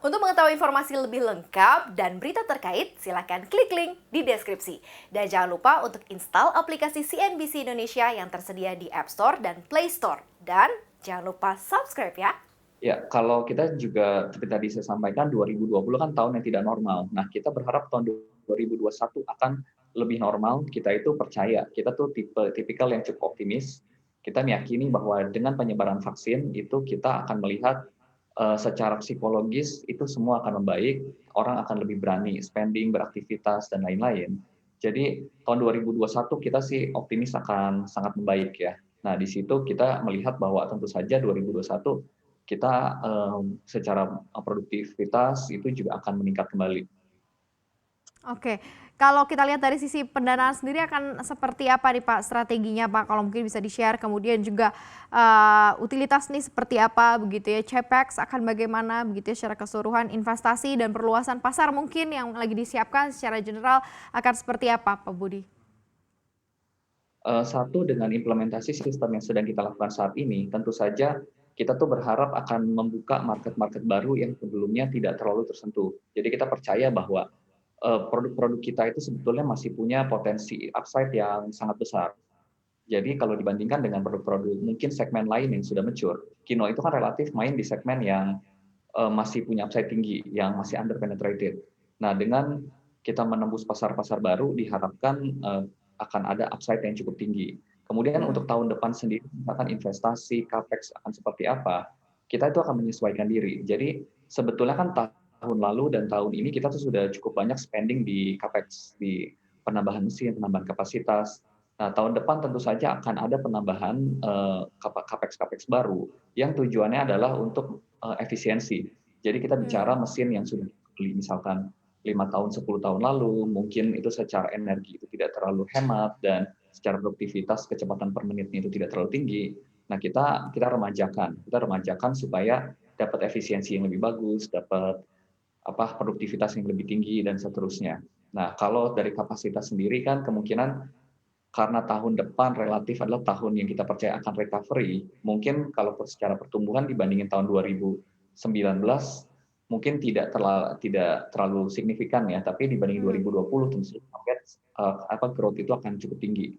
Untuk mengetahui informasi lebih lengkap dan berita terkait, silakan klik link di deskripsi. Dan jangan lupa untuk install aplikasi CNBC Indonesia yang tersedia di App Store dan Play Store. Dan jangan lupa subscribe ya. Ya, kalau kita juga seperti tadi saya sampaikan 2020 kan tahun yang tidak normal. Nah, kita berharap tahun 2021 akan lebih normal. Kita itu percaya, kita tuh tipikal yang cukup optimis. Kita meyakini bahwa dengan penyebaran vaksin itu kita akan melihat secara psikologis itu semua akan membaik, orang akan lebih berani spending, beraktivitas dan lain-lain. Jadi tahun 2021 kita sih optimis akan sangat membaik ya. Nah, di situ kita melihat bahwa tentu saja 2021 kita secara produktivitas itu juga akan meningkat kembali. Oke, kalau kita lihat dari sisi pendanaan sendiri akan seperti apa nih Pak strateginya Pak? Kalau mungkin bisa di-share, kemudian juga utilitas nih seperti apa begitu ya, CapEx akan bagaimana begitu ya secara keseluruhan, investasi dan perluasan pasar mungkin yang lagi disiapkan secara general akan seperti apa Pak Budi? Satu, dengan implementasi sistem yang sedang kita lakukan saat ini, tentu saja kita tuh berharap akan membuka market-market baru yang sebelumnya tidak terlalu tersentuh. Jadi kita percaya bahwa produk-produk kita itu sebetulnya masih punya potensi upside yang sangat besar. Jadi kalau dibandingkan dengan produk-produk mungkin segmen lain yang sudah mature, Kino itu kan relatif main di segmen yang masih punya upside tinggi, yang masih under penetrated. Nah, dengan kita menembus pasar-pasar baru, diharapkan akan ada upside yang cukup tinggi. Kemudian untuk tahun depan sendiri, misalkan investasi, capex akan seperti apa, kita itu akan menyesuaikan diri. Jadi sebetulnya kan tahun lalu dan tahun ini kita tuh sudah cukup banyak spending di capex, di penambahan mesin, penambahan kapasitas. Nah, tahun depan tentu saja akan ada penambahan capex-capex baru yang tujuannya adalah untuk efisiensi. Jadi kita bicara mesin yang sudah dibeli misalkan 5 tahun, 10 tahun lalu, mungkin itu secara energi itu tidak terlalu hemat dan secara produktivitas kecepatan per menitnya itu tidak terlalu tinggi. Nah, kita remajakan supaya dapat efisiensi yang lebih bagus, dapat produktivitas yang lebih tinggi dan seterusnya. Nah, kalau dari kapasitas sendiri kan kemungkinan karena tahun depan relatif adalah tahun yang kita percaya akan recovery, mungkin kalau secara pertumbuhan dibandingin tahun 2019 mungkin tidak terlalu signifikan ya, tapi dibanding 2020 tentu saja growth itu akan cukup tinggi.